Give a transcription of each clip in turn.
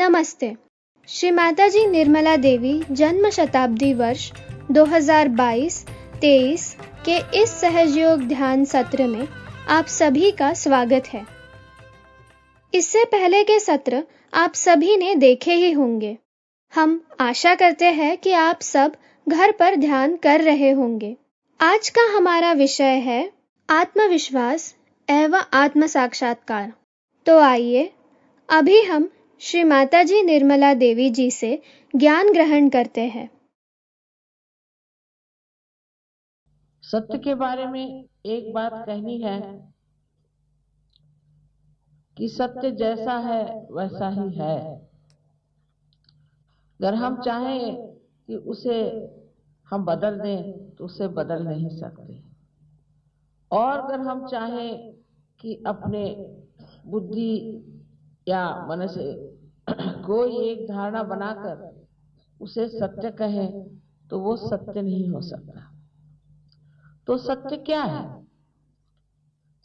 नमस्ते। श्री माताजी निर्मला देवी जन्म शताब्दी वर्ष 2022-23 के इस सहजयोग ध्यान सत्र में आप सभी का स्वागत है। इससे पहले के सत्र आप सभी ने देखे ही होंगे। हम आशा करते हैं कि आप सब घर पर ध्यान कर रहे होंगे। आज का हमारा विषय है आत्मविश्वास एवं आत्म साक्षात्कार। तो आइए अभी हम श्री माताजी निर्मला देवी जी से ज्ञान ग्रहण करते हैं। सत्य के बारे में एक बात कहनी है कि सत्य जैसा है वैसा ही है। अगर हम चाहें कि उसे हम बदल दें तो उसे बदल नहीं सकते, और अगर हम चाहें कि अपने बुद्धि या मन से कोई एक धारणा बनाकर उसे सत्य कहें तो वो सत्य नहीं हो सकता। तो सत्य क्या है?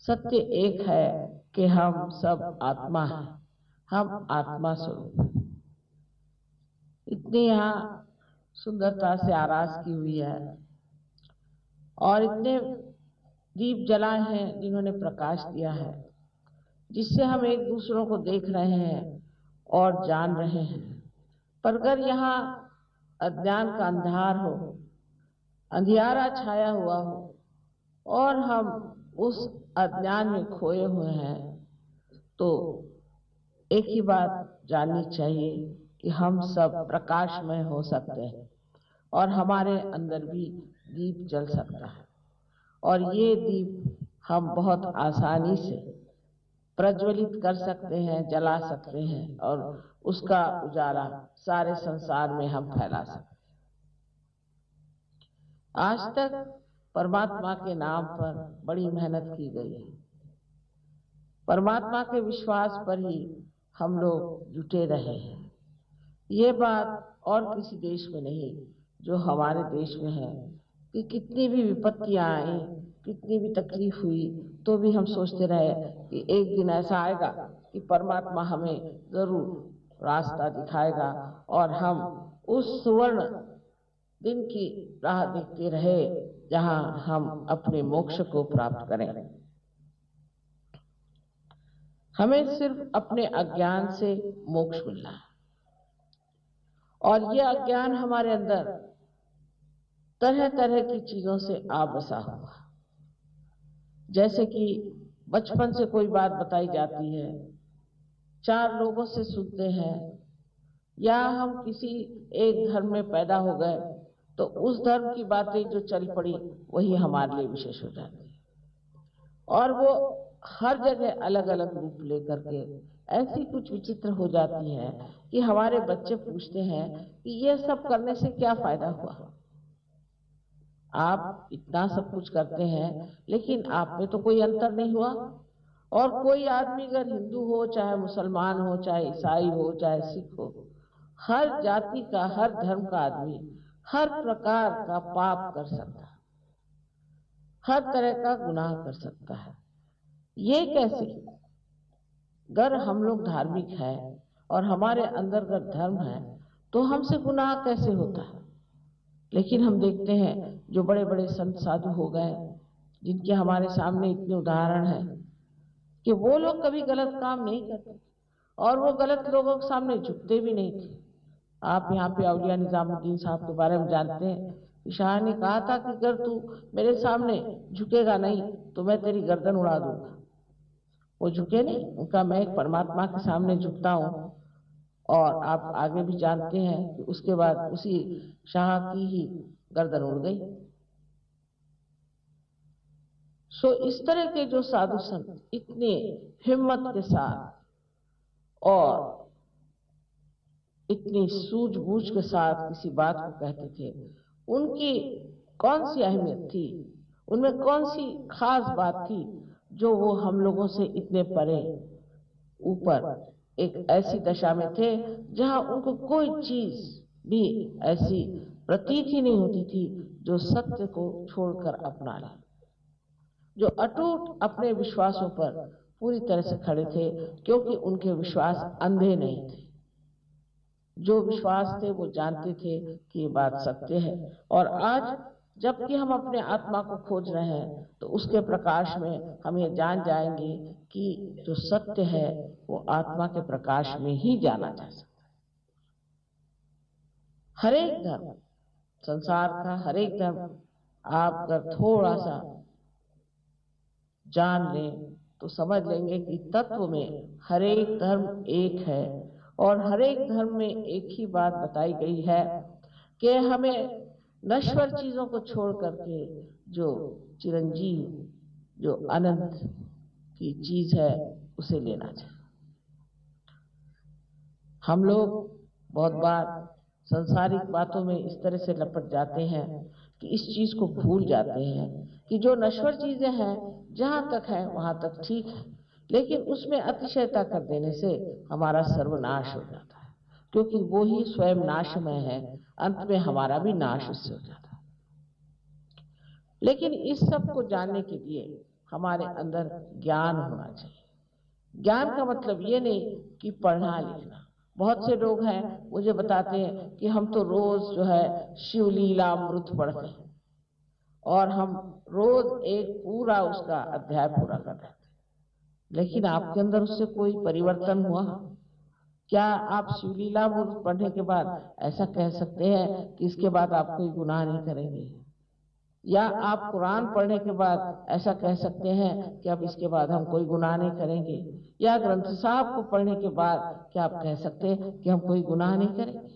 सत्य एक है कि हम सब आत्मा हैं, हम आत्मा स्वरूप। इतनी यहाँ सुंदरता से आरास की हुई है और इतने दीप जलाए हैं जिन्होंने प्रकाश दिया है, जिससे हम एक दूसरों को देख रहे हैं और जान रहे हैं। पर अगर यहाँ अज्ञान का अंधार हो, अंधियारा छाया हुआ हो और हम उस अज्ञान में खोए हुए हैं, तो एक ही बात जाननी चाहिए कि हम सब प्रकाशमय हो सकते हैं और हमारे अंदर भी दीप जल सकता है। और ये दीप हम बहुत आसानी से प्रज्वलित कर सकते हैं, जला सकते हैं और उसका उजाला सारे संसार में हम फैला सकते हैं। आज तक परमात्मा के नाम पर बड़ी मेहनत की गई है। परमात्मा के विश्वास पर ही हम लोग जुटे रहे हैं। ये बात और किसी देश में नहीं जो हमारे देश में है कि कितनी भी विपत्तियां आई, कितनी भी तकलीफ हुई, तो भी हम सोचते रहे कि एक दिन ऐसा आएगा कि परमात्मा हमें जरूर रास्ता दिखाएगा और हम उस सुवर्ण दिन की राह देखते रहे जहां हम अपने मोक्ष को प्राप्त करें। हमें सिर्फ अपने अज्ञान से मोक्ष मिलना है, और यह अज्ञान हमारे अंदर तरह तरह की चीजों से बसा हुआ। जैसे कि बचपन से कोई बात बताई जाती है, चार लोगों से सुनते हैं, या हम किसी एक धर्म में पैदा हो गए तो उस धर्म की बातें जो चल पड़ी वही हमारे लिए विशेष हो जाती है, और वो हर जगह अलग अलग रूप लेकर के ऐसी कुछ विचित्र हो जाती है कि हमारे बच्चे पूछते हैं कि ये सब करने से क्या फायदा हुआ। आप इतना सब कुछ करते हैं लेकिन आप में तो कोई अंतर नहीं हुआ। और कोई आदमी अगर हिंदू हो, चाहे मुसलमान हो, चाहे ईसाई हो, चाहे सिख हो, हर जाति का, हर धर्म का आदमी हर प्रकार का पाप कर सकता है, हर तरह का गुनाह कर सकता है। ये कैसे? अगर हम लोग धार्मिक हैं और हमारे अंदर अगर धर्म है तो हमसे गुनाह कैसे होता है? लेकिन हम देखते हैं जो बड़े बड़े संत साधु हो गए, जिनके हमारे सामने इतने उदाहरण हैं कि वो लोग कभी गलत काम नहीं करते और वो गलत लोगों के सामने झुकते भी नहीं थे। आप यहाँ पे औलिया निजामुद्दीन साहब के बारे में जानते हैं। शाह ने कहा था कि अगर तू मेरे सामने झुकेगा नहीं तो मैं तेरी गर्दन उड़ा दूंगा। वो झुके नहीं, उनका मैं एक परमात्मा के सामने झुकता हूँ। और आप आगे भी जानते हैं कि उसके बाद उसी शाह की ही गर्दन उड़ गई। सो इस तरह के जो साधु संत इतने हिम्मत के साथ और इतनी सूझबूझ के साथ किसी बात को कहते थे, उनकी कौन सी अहमियत थी, उनमें कौन सी खास बात थी जो वो हम लोगों से इतने परे ऊपर एक ऐसी दशा में थे जहां उनको कोई चीज भी ऐसी प्रतीत ही नहीं होती थी जो सत्य को छोड़कर अपना ले, जो अटूट अपने विश्वासों पर पूरी तरह से खड़े थे, क्योंकि उनके विश्वास अंधे नहीं थे। जो विश्वास थे वो जानते थे कि ये बात सत्य है। और आज जबकि हम अपने आत्मा को खोज रहे हैं तो उसके प्रकाश में हम ये जान जाएंगे कि जो सत्य है वो आत्मा के प्रकाश में ही जाना जा सकता है। हर एक धर्म, संसार का हर एक धर्म आप अगर थोड़ा सा जान लें तो समझ लेंगे कि तत्व में हर एक धर्म एक है और हर एक धर्म में एक ही बात बताई गई है कि हमें नश्वर चीजों को छोड़ करके जो चिरंजीव, जो अनंत की चीज है उसे लेना चाहिए। हम लोग बहुत बार संसारिक बातों में इस तरह से लपट जाते हैं कि इस चीज को भूल जाते हैं कि जो नश्वर चीजें हैं जहां तक है वहां तक ठीक है, लेकिन उसमें अतिशयता कर देने से हमारा सर्वनाश हो जाता है, क्योंकि वो ही स्वयं नाशमय है, अंत में हमारा भी नाश उससे हो जाता है। लेकिन इस सब को जानने के लिए हमारे अंदर ज्ञान होना चाहिए। ज्ञान का मतलब ये नहीं कि पढ़ना लिखना। बहुत से लोग हैं मुझे बताते हैं कि हम तो रोज जो है शिवलीलामृत पढ़ते हैं और हम रोज एक पूरा उसका अध्याय पूरा कर रहे थे, लेकिन आपके अंदर उससे कोई परिवर्तन हुआ? क्या आप शिवलीलामृत पढ़ने के बाद ऐसा कह सकते हैं कि इसके बाद आप कोई गुनाह नहीं करेंगे? या आप कुरान पढ़ने के बाद ऐसा कह सकते हैं कि अब इसके बाद हम कोई गुनाह नहीं करेंगे? या ग्रंथ साहब को पढ़ने के बाद क्या आप कह सकते हैं कि हम कोई गुनाह नहीं करेंगे?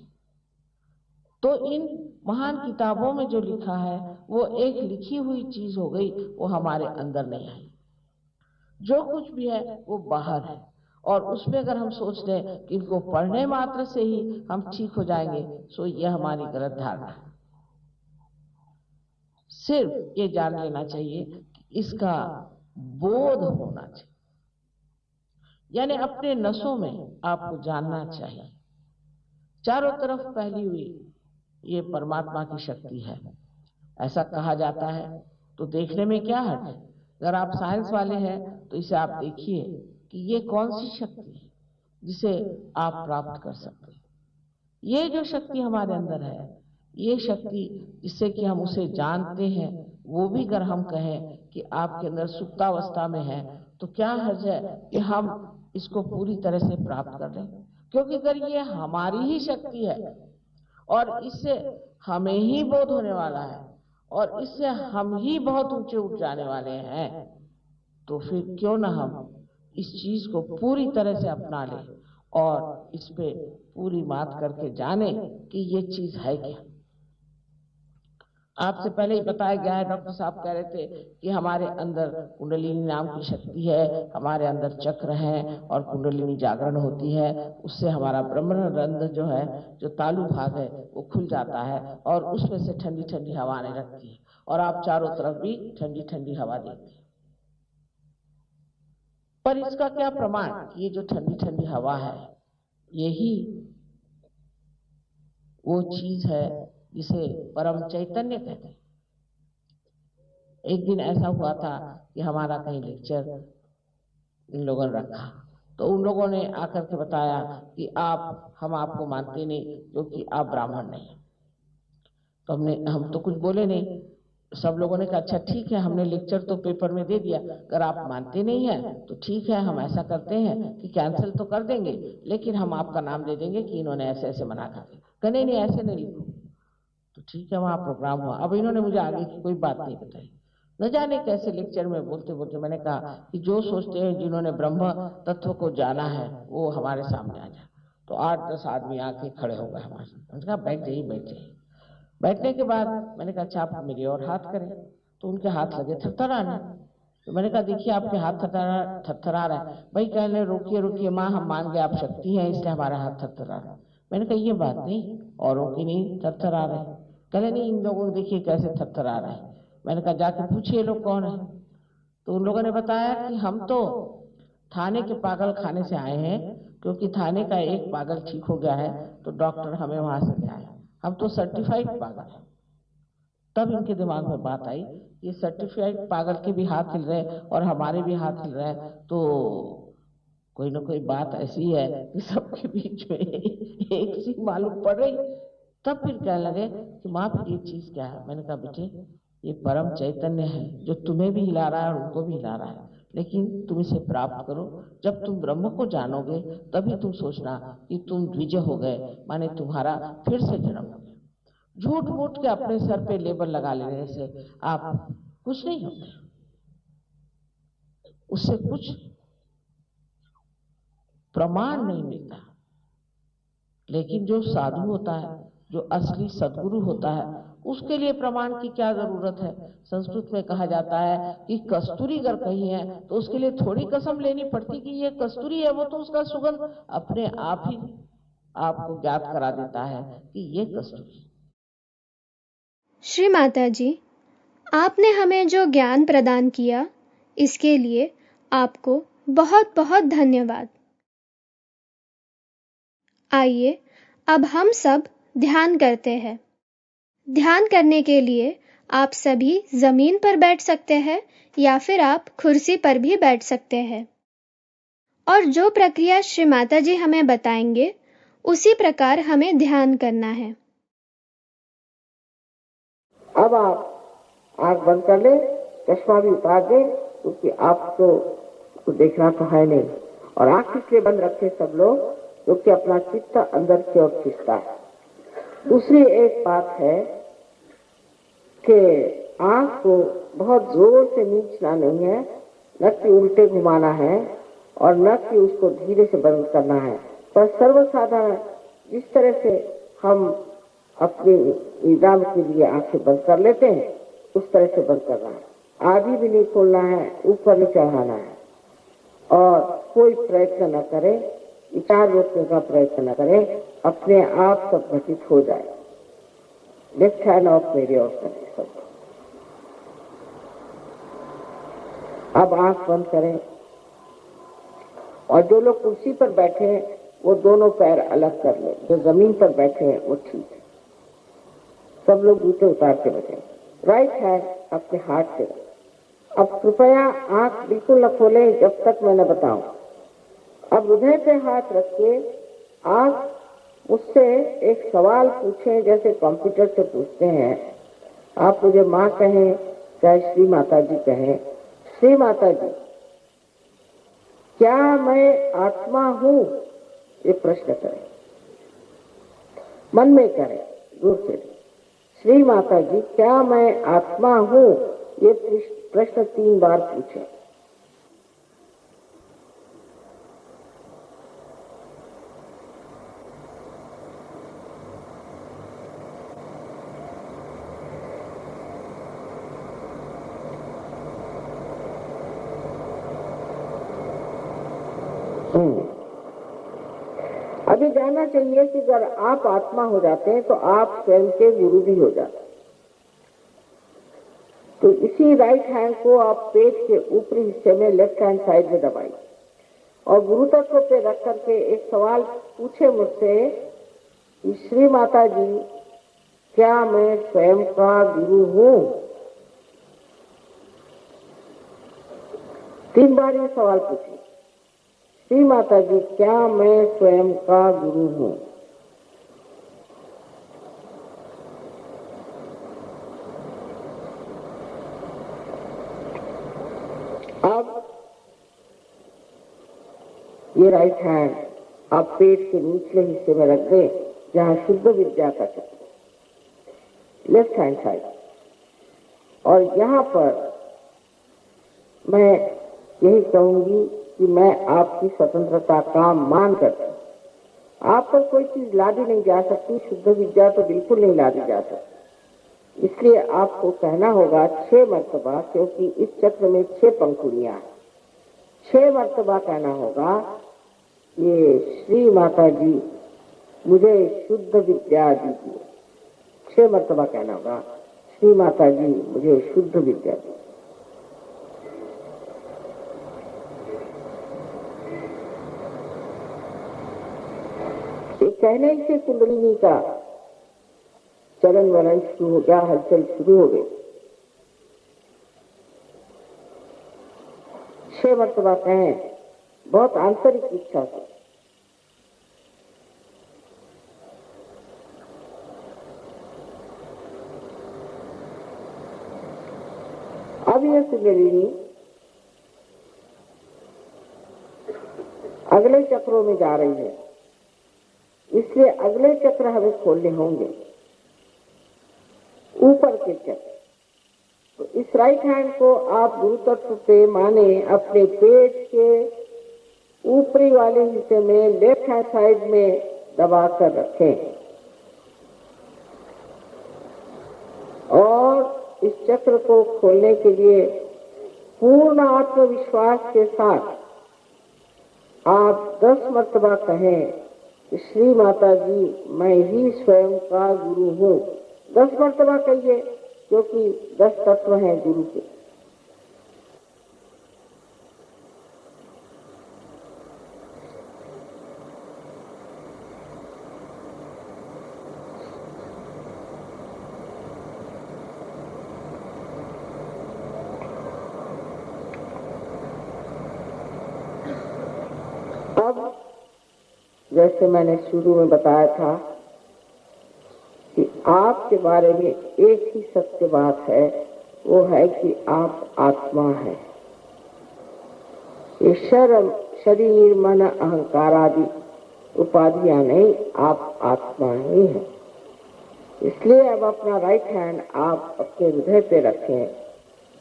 तो इन महान किताबों में जो लिखा है वो एक लिखी हुई चीज हो गई, वो हमारे अंदर नहीं आई। जो कुछ भी है वो बाहर है, और उसमें अगर हम सोच लें कि इनको पढ़ने मात्र से ही हम ठीक हो जाएंगे, तो यह हमारी गलत धारणा है। सिर्फ ये जान लेना चाहिए कि इसका बोध होना चाहिए, यानी अपने नसों में आपको जानना चाहिए चारों तरफ फैली हुई ये परमात्मा की शक्ति है। ऐसा कहा जाता है, तो देखने में क्या हर्ज है? अगर आप साइंस वाले हैं तो इसे आप देखिए कि ये कौन सी शक्ति है जिसे आप प्राप्त कर सकते हैं। ये जो शक्ति हमारे अंदर है, ये शक्ति जिससे कि हम उसे जानते हैं, वो भी अगर हम कहें कि आपके अंदर सुप्तावस्था में है, तो क्या हर्ज है कि हम इसको पूरी तरह से प्राप्त कर लें? क्योंकि अगर ये हमारी ही शक्ति है और इससे हमें ही बोध होने वाला है और इससे हम ही बहुत ऊंचे उठ जाने वाले हैं, तो फिर क्यों ना हम इस चीज को पूरी तरह से अपना लें और इस पे पूरी बात करके जाने कि ये चीज है क्या। आपसे पहले ही बताया गया है, डॉक्टर साहब कह रहे थे कि हमारे अंदर कुंडलिनी नाम की शक्ति है, हमारे अंदर चक्र है और कुंडलिनी जागरण होती है, उससे हमारा ब्रह्मरंध्र जो है, जो तालु भाग है, वो खुल जाता है और उसमें से ठंडी ठंडी हवा आने लगती है और आप चारों तरफ भी ठंडी ठंडी हवा देखते हैं। पर इसका क्या प्रमाण? ये जो ठंडी ठंडी हवा है, यही वो चीज है जिसे परम चैतन्य कहते हैं। एक दिन ऐसा हुआ था कि हमारा कहीं लेक्चर इन लोगों ने रखा, तो उन लोगों ने आकर के बताया कि हम आपको मानते नहीं क्योंकि आप ब्राह्मण नहीं। तो हम तो कुछ बोले नहीं। सब लोगों ने कहा अच्छा ठीक है, हमने लेक्चर तो पेपर में दे दिया, अगर आप मानते नहीं हैं तो ठीक है, हम ऐसा करते हैं कि कैंसिल तो कर देंगे, लेकिन हम आपका नाम दे देंगे कि इन्होंने ऐसे ऐसे मना कर दिया। कहने नहीं ऐसे नहीं लिखो। तो ठीक है, वहाँ प्रोग्राम हुआ। अब इन्होंने मुझे आगे की कोई बात नहीं बताई, न जाने कैसे लेक्चर में बोलते बोलते मैंने कहा कि जो सोचते हैं जिन्होंने ब्रह्म तत्व को जाना है वो हमारे सामने आ जाए। तो 8-10 आदमी आके खड़े हो गए हमारे सामने। मैंने कहा बैठ जाइए बैठ जाइए। बैठने के बाद मैंने कहा अच्छा आप मेरी और हाथ करें, तो उनके हाथ लगे थरथराने। तो मैंने कहा देखिए आपके हाथ थरथरा रहा है। भाई कहने रोकिए रोकिए माँ, हम मान गए आप शक्ति हैं इसलिए हमारा हाथ थरथरा रहा है। मैंने कहा ये बात नहीं, औरों की नहीं थरथरा रहे। कहने नहीं, इन लोगों को देखिए कैसे थरथरा रहे हैं। मैंने कहा जाके पूछिए लोग कौन है। तो उन लोगों ने बताया कि हम तो थाने के पागल खाने से आए हैं, क्योंकि थाने का एक पागल ठीक हो गया है तो डॉक्टर हमें वहां से ले आए, हम तो सर्टिफाइड पागल हैं। तब इनके दिमाग में बात आई, ये सर्टिफाइड पागल के भी हाथ हिल रहे और हमारे भी हाथ हिल रहे हैं, तो कोई ना कोई बात ऐसी है कि सबके बीच में एक सी मालूम पड़ रही, तब फिर कहने लगे कि माँ फिर ये चीज क्या है। मैंने कहा बेटे, ये परम चैतन्य है जो तुम्हें भी हिला रहा है और उनको भी हिला रहा है, लेकिन तुम इसे प्राप्त करो। जब तुम ब्रह्म को जानोगे तभी तुम सोचना कि तुम द्विज हो गए, माने तुम्हारा फिर से जन्म हो गया। झूठ मूठ के अपने सर पे लेबल लगा लेने से आप कुछ नहीं होते, उससे कुछ प्रमाण नहीं मिलता। लेकिन जो साधु होता है, जो असली सदगुरु होता है, उसके लिए प्रमाण की क्या जरूरत है। संस्कृत में कहा जाता है कि कस्तूरी अगर कहीं है तो उसके लिए थोड़ी कसम लेनी पड़ती कि ये कस्तूरी है, वो तो उसका सुगंध अपने आप ही आपको ज्ञात करा देता है कि ये कस्तूरी। श्री माता जी, आपने हमें जो ज्ञान प्रदान किया, इसके लिए आपको बहुत बहुत धन्यवाद। आइए अब हम सब ध्यान करते हैं। ध्यान करने के लिए आप सभी जमीन पर बैठ सकते हैं या फिर आप कुर्सी पर भी बैठ सकते हैं। और जो प्रक्रिया श्री माता जी हमें बताएंगे, उसी प्रकार हमें ध्यान करना है। अब आप आंख बंद कर ले, चश्मा भी उतार दे, क्योंकि आपको तो देखना तो है नहीं। और आंख इसलिए बंद रखे सब लोग क्योंकि अपना चित्त अंदर की ओर खींचता है। दूसरी एक बात है कि आंख को बहुत जोर से नीचना नहीं है, न कि उल्टे घुमाना है और न कि उसको धीरे से बंद करना है, पर सर्वसाधारण जिस तरह से हम अपने निदान के लिए आंखें बंद कर लेते हैं, उस तरह से बंद करना है। आधी भी नहीं खोलना है, ऊपर नहीं चढ़ाना है, और कोई प्रयत्न न करे, विचार रोकने का प्रयत्न न करे, अपने आप सब घटित हो जाए। लेफ्ट हैंड ऑफ मेरी ओर करें सब। अब आंख बंद करें और जो लोग कुर्सी पर बैठे हैं वो दोनों पैर अलग कर लें। जो जमीन पर बैठे हैं वो ठीक है। सब लोग जूते उतार के बैठे। राइट हैंड अपने हाथ से। अब कृपया आंख बिल्कुल न खोलें जब तक मैं न बताऊं। अब हृदय पे हाथ रख के आप मुझसे एक सवाल पूछें, जैसे कंप्यूटर से पूछते हैं। आप मुझे माँ कहें चाहे श्री माता जी कहें। श्री माता जी, क्या मैं आत्मा हूँ? ये प्रश्न करें, मन में करें, दूर से। श्री माता जी, क्या मैं आत्मा हूँ? ये प्रश्न 3 बार पूछें। अभी जानना चाहिए कि अगर आप आत्मा हो जाते हैं तो आप स्वयं के गुरु भी हो जाते हैं। तो इसी राइट हैंड को आप पेट के ऊपरी हिस्से में लेफ्ट हैंड साइड में दबाइए और गुरु तत्व पे रख करके एक सवाल पूछे मुझसे कि श्री माता जी, क्या मैं स्वयं का गुरु हूँ? 3 बार ये सवाल पूछिए। श्री माता जी, क्या मैं स्वयं का गुरु हूँ? अब ये राइट हैंड आप पेट के निचले हिस्से में रख दें जहाँ शुद्ध विद्या का चक्र, लेफ्ट हैंड साइड। और यहाँ पर मैं यही कहूंगी कि मैं आपकी स्वतंत्रता का मान करती हूँ। आप पर कोई चीज लादी नहीं जा सकती, शुद्ध विद्या तो बिल्कुल नहीं लादी जा सकती। इसलिए आपको कहना होगा 6 मर्तबा, क्योंकि इस चक्र में 6 पंखुड़ियां हैं। 6 मर्तबा कहना होगा, ये श्री माता जी मुझे शुद्ध विद्या दीजिए। 6 मर्तबा कहना होगा, श्री माता जी मुझे शुद्ध विद्या दीजिए। कहने से कुंडलिनी का चलन वलन शुरू हो गया, हलचल शुरू हो गई। 6 मर्तबा कहें, बहुत आंतरिक इच्छा से। अब ये कुंडलिनी अगले चक्रों में जा रही है, इसलिए अगले चक्र हमें खोलने होंगे, ऊपर के चक्र। तो इस राइट हैंड को आप गुरु तत्व पे माने अपने पेट के ऊपरी वाले हिस्से में लेफ्ट हैंड साइड में दबा कर रखें और इस चक्र को खोलने के लिए पूर्ण आत्मविश्वास के साथ आप 10 मर्तबा कहें कि श्री माता जी मैं ही स्वयं का गुरु हूँ। 10 मर्तबा कहिए, क्योंकि 10 तत्व हैं गुरु के। अब जैसे मैंने शुरू में बताया था कि आपके बारे में एक ही सत्य बात है, वो है कि आप आत्मा हैं। ये शरीर मन अहंकार आदि उपाधियां नहीं, आप आत्मा ही हैं। इसलिए अब अपना राइट हैंड आप अपने हृदय पे रखें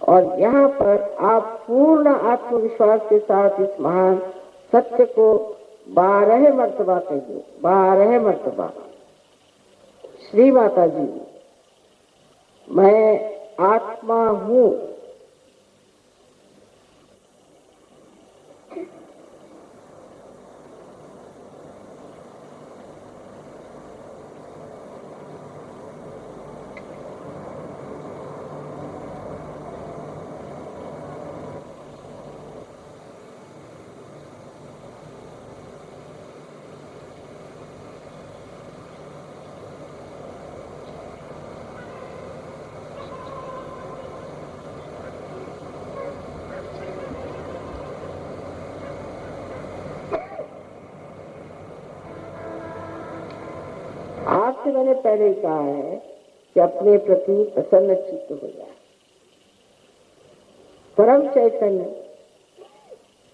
और यहाँ पर आप पूर्ण आत्मविश्वास के साथ इस महान सत्य को 12 मर्तबा कहिए, 12 मर्तबा। श्री माता जी मैं आत्मा हूँ। आपसे मैंने पहले ही कहा है कि अपने प्रति प्रसन्न चित्त हो जाए। परम चैतन्य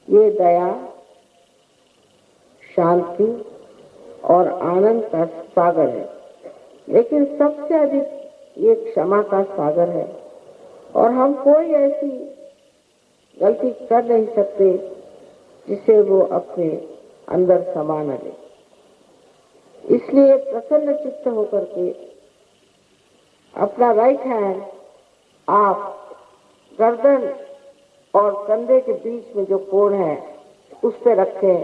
ये दया, शांति और आनंद का सागर है, लेकिन सबसे अधिक ये क्षमा का सागर है। और हम कोई ऐसी गलती कर नहीं सकते जिसे वो अपने अंदर समा न ले। इसलिए प्रसन्न चित्त होकर के अपना राइट हैंड आप गर्दन और कंधे के बीच में जो कोण है उस पर रखें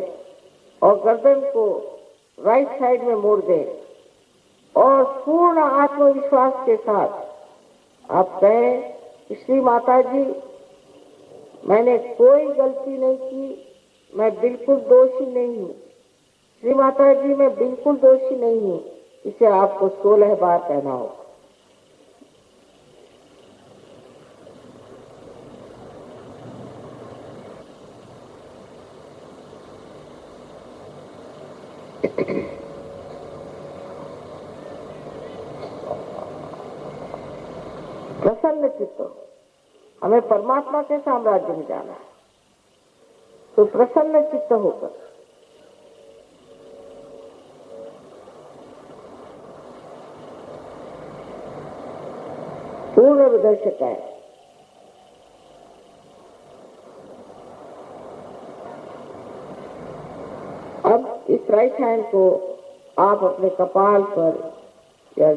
और गर्दन को राइट साइड में मोड़ दें और पूर्ण आत्मविश्वास के साथ आप कहें, श्री माता जी मैंने कोई गलती नहीं की, मैं बिल्कुल दोषी नहीं हूँ। श्री माता जी मैं बिल्कुल दोषी नहीं हूँ। इसे आपको 16 बार कहना होगा। प्रसन्न चित्त, हमें परमात्मा के साम्राज्य में जाना है, तो प्रसन्न चित्त होकर पूर्ण हृदय से कहें, अब इस राइट हैंड को आप अपने कपाल पर या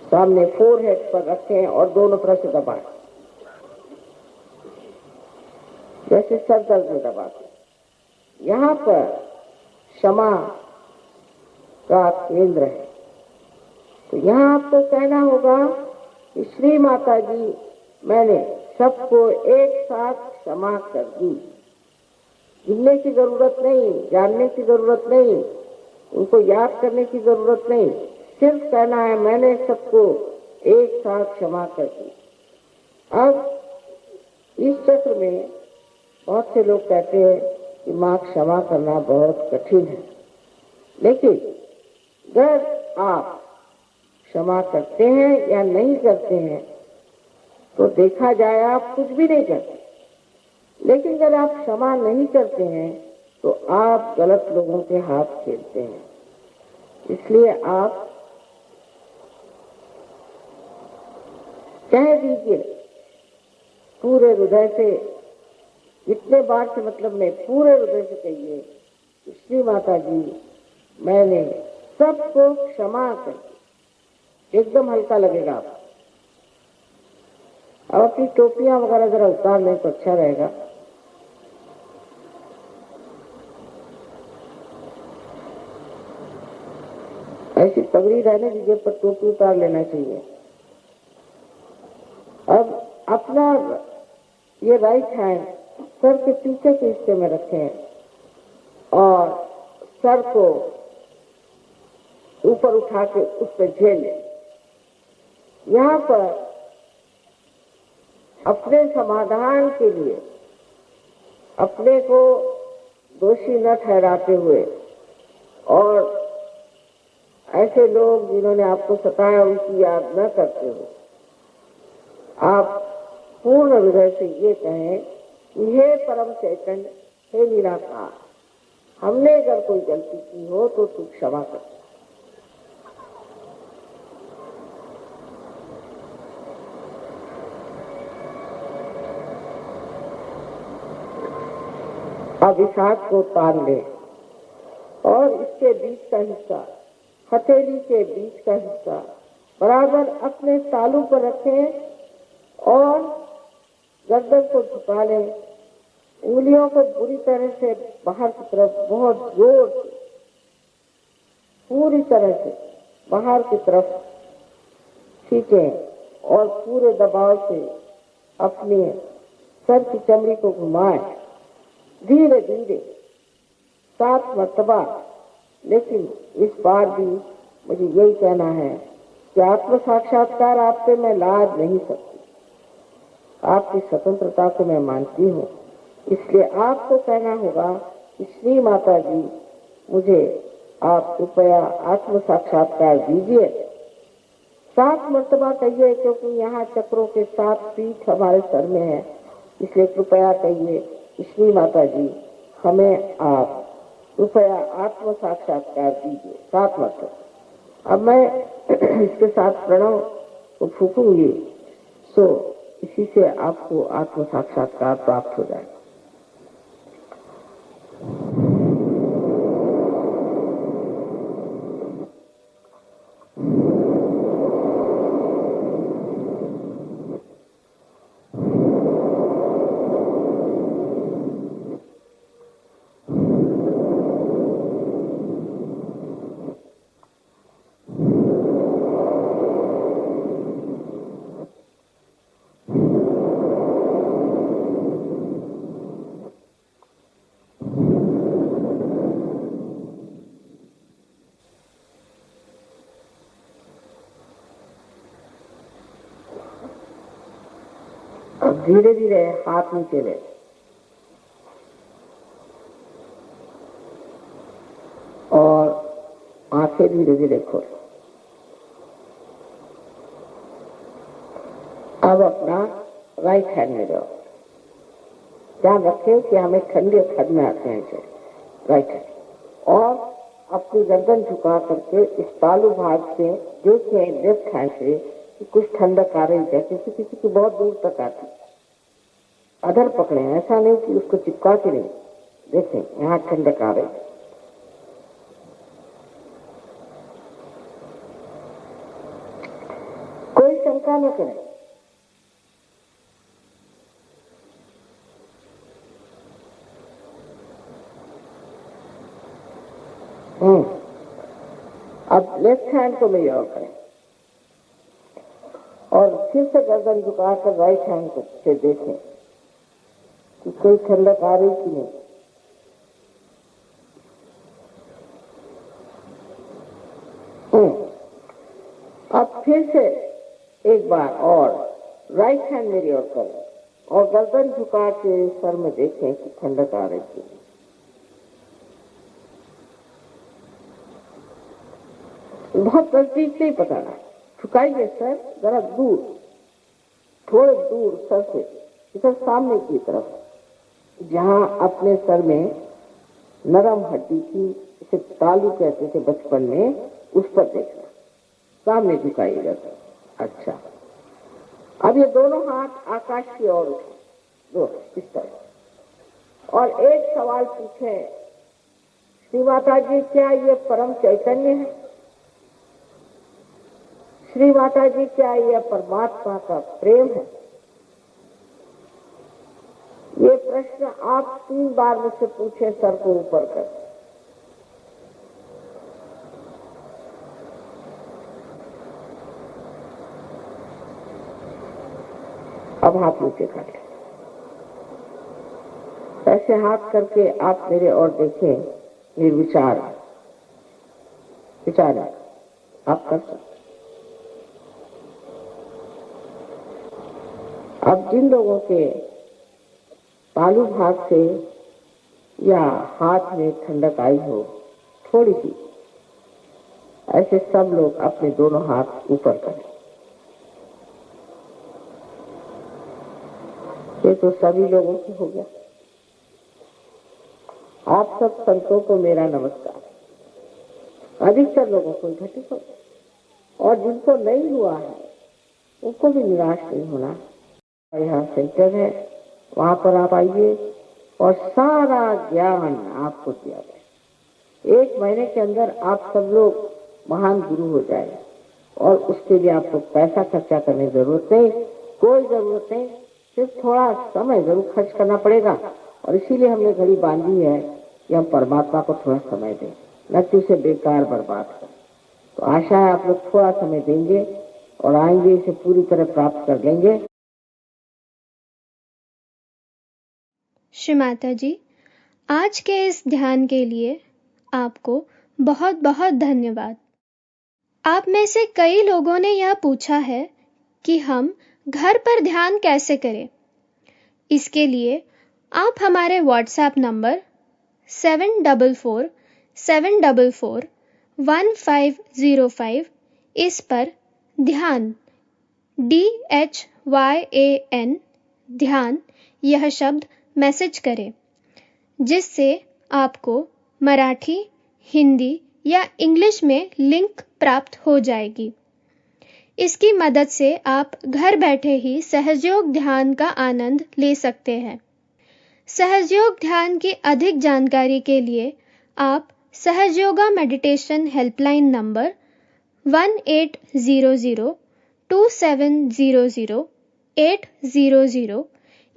सामने फोरहेड पर रखें और दोनों तरफ से दबाएं, जैसे सर दर्द में दबाते। यहाँ पर क्षमा का केंद्र है, तो यहाँ आपको कहना होगा कि श्री माता जी मैंने सबको एक साथ क्षमा कर दी। गिनने की जरूरत नहीं, जानने की जरूरत नहीं, उनको याद करने की जरूरत नहीं, सिर्फ कहना है मैंने सबको एक साथ क्षमा कर दी। अब इस चक्र में बहुत से लोग कहते हैं कि माँ क्षमा करना बहुत कठिन है, लेकिन अगर आप क्षमा करते हैं या नहीं करते हैं तो देखा जाए आप कुछ भी नहीं करते, लेकिन अगर आप क्षमा नहीं करते हैं तो आप गलत लोगों के हाथ खेलते हैं। इसलिए आप कह दीजिए पूरे हृदय से, इतने बार से मतलब नहीं, पूरे हृदय से कहिए, श्री माता जी मैंने सबको क्षमा कर दी। एकदम हल्का लगेगा आपको। अब अपनी टोपियां वगैरह जरा उतार लें तो अच्छा रहेगा। ऐसी पगड़ी रहने दीजिए पर टोपी उतार लेना चाहिए। अब अपना ये राइट हैंड सर के पीछे के हिस्से में रखें और सर को ऊपर उठा के उस पर झेलें। यहाँ पर अपने समाधान के लिए अपने को दोषी न ठहराते हुए और ऐसे लोग जिन्होंने आपको सताया उनकी याद न करते हुए आप पूर्ण हृदय से ये कहें कि हे परम चैतन्य, हे निराकार, हमने अगर कोई गलती की हो तो तू क्षमा कर। अब इस हाथ को उतार ले और इसके बीच का हिस्सा, हथेली के बीच का हिस्सा बराबर अपने तालू पर रखें और गर्दन को झुका लें। उंगलियों को बुरी तरह से बाहर की तरफ बहुत जोर से, पूरी तरह से बाहर की तरफ खींचें और पूरे दबाव से अपने सर की चमड़ी को घुमाएं, धीरे धीरे 7 मर्तबा। लेकिन इस बार भी मुझे यही कहना है कि आत्म साक्षात्कार आपसे मैं लाद नहीं सकती। आपकी स्वतंत्रता को मैं मानती हूँ, इसलिए आपको कहना होगा कि श्री माता जी मुझे आप कृपया आत्म साक्षात्कार दीजिए। 7 मर्तबा कहिए, क्योंकि यहाँ चक्रों के 7 पीठ हमारे सर में है, इसलिए कृपया कहिए श्री माता जी हमें आप कृपया आत्म साक्षात्कार दीजिए 7 मर्तबा। अब मैं इसके साथ प्रणव को फूकूंगी, सो इसी से आपको आत्म साक्षात्कार प्राप्त हो जाएगा। अब धीरे धीरे हाथ नीचे ले और आंखें धीरे धीरे खोल। अब अपना राइट हैंड में जाओ। ध्यान रखें कि हमें ठंडे खद में आते हैं राइट हैंड, और अपनी गर्दन झुका करके इस तालू भाग से देखिए लेफ्ट हैंड से कि कुछ ठंडक आ रही है। किसी किसी की बहुत दूर तक आती। अधर पकड़े, ऐसा नहीं कि उसको चिपका के नहीं, देखें यहाँ ठंडक आ रही। कोई शंका न करें। अब लेफ्ट हैंड को ले जाओ करें और फिर से गर्दन झुकाकर राइट हैंड को से देखें कि कोई ठंडक आ रही कि नहीं। अब फिर से एक बार और राइट हैंड मेरी ओर करें और गर्दन झुका के सर में देखें कि ठंडक आ रही है। बहुत नजदीक से ही पकड़ना है। झुकाइए सर जरा दूर, थोड़े दूर सर से, इधर सामने की तरफ, जहां अपने सर में नरम हड्डी थी, इसे तालू कहते थे बचपन में, उस पर देखना। सामने झुकाइएगा सर। अच्छा, अब ये दोनों हाथ आकाश की ओर उठे, दो इस तरह, और एक सवाल पूछे, श्री माता जी क्या ये परम चैतन्य है? श्री माता जी क्या यह परमात्मा का प्रेम है? ये प्रश्न आप 3 बार मुझसे पूछे सर को ऊपर कर। अब हाथ नीचे कर ले। ऐसे हाथ करके आप मेरे और देखें, निर्विचार विचार आप कर सकते। अब जिन लोगों के तालू भाग से या हाथ में ठंडक आई हो थोड़ी सी, ऐसे सब लोग अपने दोनों हाथ ऊपर करें। ये तो सभी लोगों से हो गया। आप सब संतों को मेरा नमस्कार। अधिकतर लोगों को घटित हो, और जिनको नहीं हुआ है उनको भी निराश नहीं होना। यहाँ सेंटर है, वहां पर आप आइए और सारा ज्ञान आपको दिया जाए। 1 महीने के अंदर आप सब लोग महान गुरु हो जाए, और उसके लिए आपको पैसा खर्चा करने की जरूरत नहीं, कोई जरूरत नहीं, सिर्फ थोड़ा समय जरूर खर्च करना पड़ेगा। और इसीलिए हमने घड़ी बांधी है कि हम परमात्मा को थोड़ा समय दें, न कि उसे बेकार बर्बाद करें। तो आशा है आप लोग थोड़ा समय देंगे और आएंगे, इसे पूरी तरह प्राप्त कर लेंगे। श्री माता जी, आज के इस ध्यान के लिए आपको बहुत बहुत धन्यवाद। आप में से कई लोगों ने यह पूछा है कि हम घर पर ध्यान कैसे करें। इसके लिए आप हमारे व्हाट्सएप नंबर 7447441505 इस पर ध्यान DHYAN ध्यान यह शब्द मैसेज करें, जिससे आपको मराठी, हिंदी या इंग्लिश में लिंक प्राप्त हो जाएगी। इसकी मदद से आप घर बैठे ही सहजयोग ध्यान का आनंद ले सकते हैं। सहजयोग ध्यान की अधिक जानकारी के लिए आप सहजयोगा मेडिटेशन हेल्पलाइन नंबर 1800-2700-800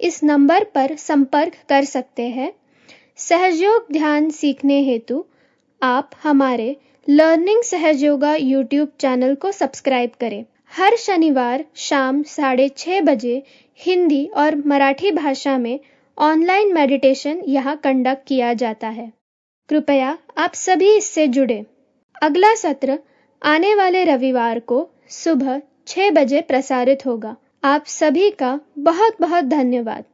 इस नंबर पर संपर्क कर सकते हैं। सहजयोग ध्यान सीखने हेतु आप हमारे लर्निंग सहजयोगा यूट्यूब चैनल को सब्सक्राइब करें। हर शनिवार शाम 6:30 बजे हिंदी और मराठी भाषा में ऑनलाइन मेडिटेशन यहाँ कंडक्ट किया जाता है। कृपया आप सभी इससे जुड़े। अगला सत्र आने वाले रविवार को सुबह 6 बजे प्रसारित होगा। आप सभी का बहुत बहुत धन्यवाद।